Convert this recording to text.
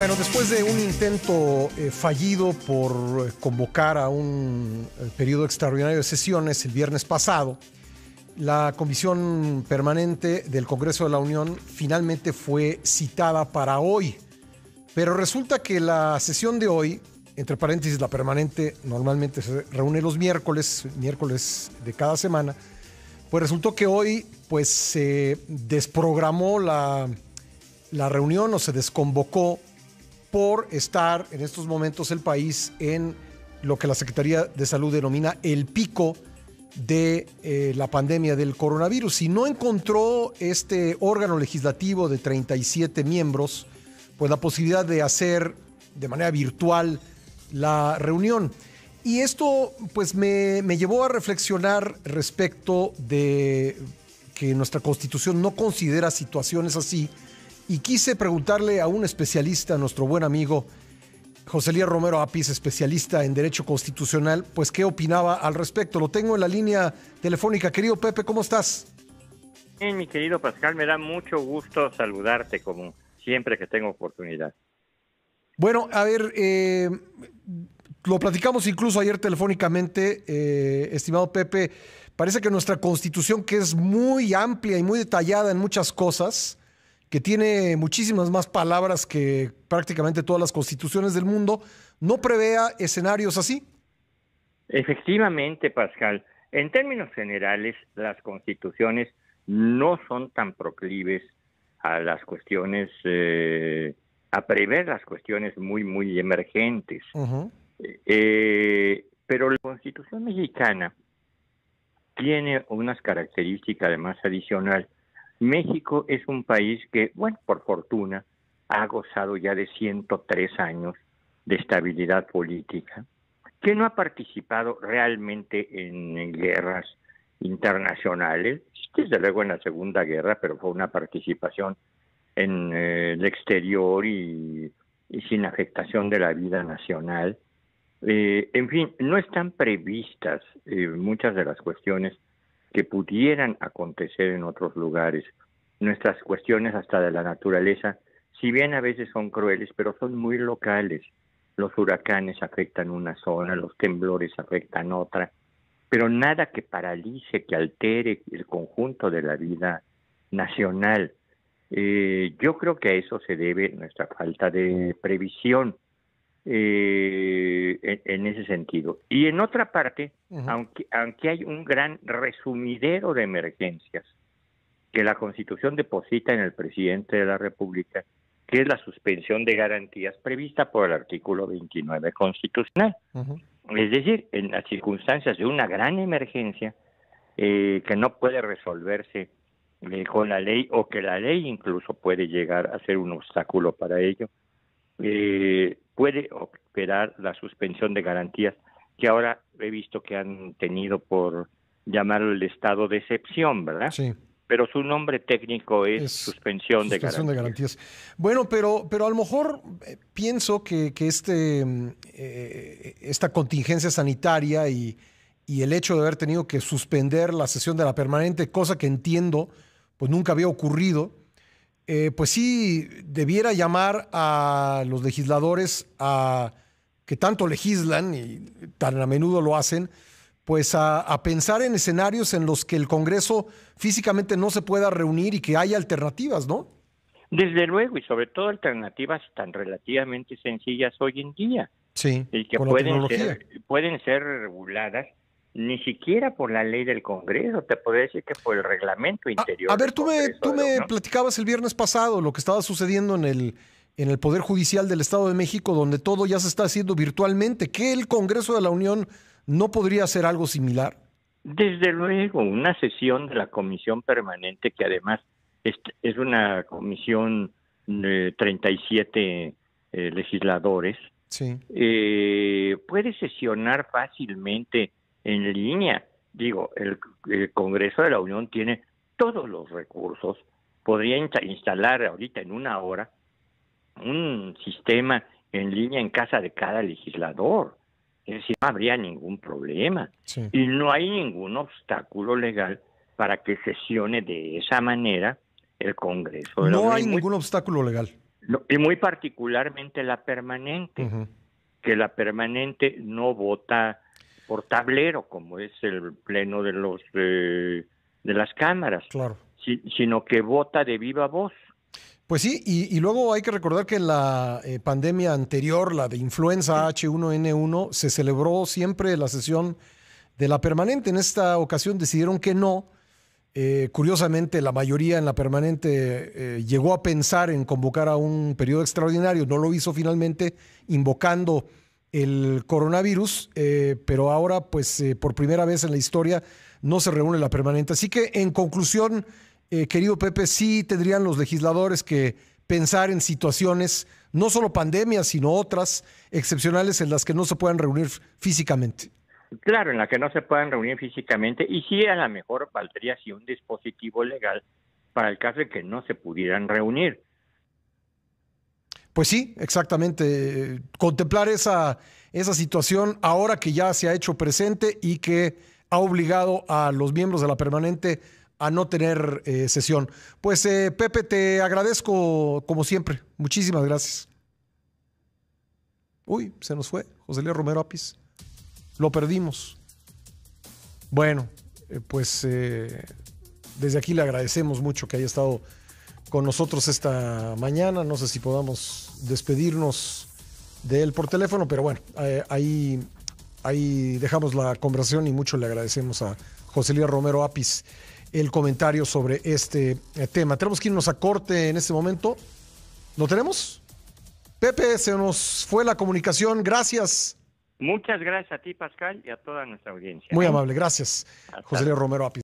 Bueno, después de un intento fallido por convocar a un periodo extraordinario de sesiones el viernes pasado, la Comisión Permanente del Congreso de la Unión finalmente fue citada para hoy. Pero resulta que la sesión de hoy, entre paréntesis, la permanente normalmente se reúne los miércoles de cada semana, pues resultó que hoy pues se desprogramó la reunión o se desconvocó por estar en estos momentos el país en lo que la Secretaría de Salud denomina el pico de la pandemia del coronavirus. Y no encontró este órgano legislativo de 37 miembros pues la posibilidad de hacer de manera virtual la reunión. Y esto pues me llevó a reflexionar respecto de que nuestra Constitución no considera situaciones así. Y quise preguntarle a un especialista, a nuestro buen amigo José Elías Romero Apis, especialista en Derecho Constitucional, pues qué opinaba al respecto. Lo tengo en la línea telefónica. Querido Pepe, ¿cómo estás? Bien, mi querido Pascal, me da mucho gusto saludarte como siempre que tengo oportunidad. Bueno, a ver, lo platicamos incluso ayer telefónicamente, estimado Pepe. Parece que nuestra Constitución, que es muy amplia y muy detallada en muchas cosas, que tiene muchísimas más palabras que prácticamente todas las constituciones del mundo, no prevea escenarios así. Efectivamente, Pascal, en términos generales, las constituciones no son tan proclives a las cuestiones, a prever las cuestiones muy emergentes. Uh-huh. Pero la Constitución mexicana tiene unas características además adicionales. México es un país que, bueno, por fortuna, ha gozado ya de 103 años de estabilidad política, que no ha participado realmente en guerras internacionales, desde luego en la Segunda Guerra, pero fue una participación en el exterior y sin afectación de la vida nacional. En fin, no están previstas muchas de las cuestiones que pudieran acontecer en otros lugares. Nuestras cuestiones hasta de la naturaleza, si bien a veces son crueles, pero son muy locales. Los huracanes afectan una zona, los temblores afectan otra, pero nada que paralice, que altere el conjunto de la vida nacional. Yo creo que a eso se debe nuestra falta de previsión. En ese sentido. Y en otra parte, aunque hay un gran resumidero de emergencias que la Constitución deposita en el presidente de la República, que es la suspensión de garantías prevista por el artículo 29 constitucional. Es decir, en las circunstancias de una gran emergencia que no puede resolverse con la ley, o que la ley incluso puede llegar a ser un obstáculo para ello, puede operar la suspensión de garantías, que ahora he visto que han tenido por llamarlo el estado de excepción, ¿verdad? Sí. Pero su nombre técnico es suspensión de garantías. Bueno, pero a lo mejor pienso que esta contingencia sanitaria y el hecho de haber tenido que suspender la sesión de la permanente, cosa que entiendo, pues nunca había ocurrido, pues sí debiera llamar a los legisladores que tanto legislan y tan a menudo lo hacen, pues a pensar en escenarios en los que el Congreso físicamente no se pueda reunir y que haya alternativas, ¿no? Desde luego, y sobre todo alternativas tan relativamente sencillas hoy en día. Sí, y que pueden ser reguladas ni siquiera por la ley del Congreso, te podría decir que por el reglamento interior. A ver, tú me platicabas el viernes pasado lo que estaba sucediendo en el Poder Judicial del Estado de México, donde todo ya se está haciendo virtualmente. ¿Que el Congreso de la Unión no podría hacer algo similar? Desde luego, una sesión de la Comisión Permanente, que además es una comisión de 37 legisladores, sí. Puede sesionar fácilmente en línea. Digo, el Congreso de la Unión tiene todos los recursos, podría instalar ahorita en una hora un sistema en línea en casa de cada legislador. Es decir, no habría ningún problema. Sí. Y no hay ningún obstáculo legal para que sesione de esa manera el Congreso de la Unión. No hay ningún obstáculo legal. No, y muy particularmente la permanente, que la permanente no vota por tablero, como es el pleno de las cámaras, Claro. Sino que vota de viva voz. Pues sí, y luego hay que recordar que en la pandemia anterior, la de influenza H1N1, se celebró siempre la sesión de la permanente. En esta ocasión decidieron que no. Curiosamente, la mayoría en la permanente llegó a pensar en convocar a un periodo extraordinario, no lo hizo finalmente, invocando el coronavirus, pero ahora, pues, por primera vez en la historia, no se reúne la permanente. Así que, en conclusión, querido Pepe, sí tendrían los legisladores que pensar en situaciones, no solo pandemias, sino otras excepcionales en las que no se puedan reunir físicamente. Claro, en la que no se puedan reunir físicamente, y sí, a lo mejor valdría sí un dispositivo legal para el caso de que no se pudieran reunir. Pues sí, exactamente. Contemplar esa situación ahora que ya se ha hecho presente y que ha obligado a los miembros de la permanente a no tener sesión. Pues Pepe, te agradezco como siempre. Muchísimas gracias. Uy, se nos fue José Luis Romero Apis. Lo perdimos. Bueno, pues desde aquí le agradecemos mucho que haya estado con nosotros esta mañana. No sé si podamos despedirnos de él por teléfono, pero bueno, ahí dejamos la conversación y mucho le agradecemos a José Luis Romero Apis el comentario sobre este tema. Tenemos que irnos a corte en este momento. ¿Lo tenemos? Pepe, se nos fue la comunicación. Gracias. Muchas gracias a ti, Pascal, y a toda nuestra audiencia. Muy amable, gracias. José Luis Romero Apis.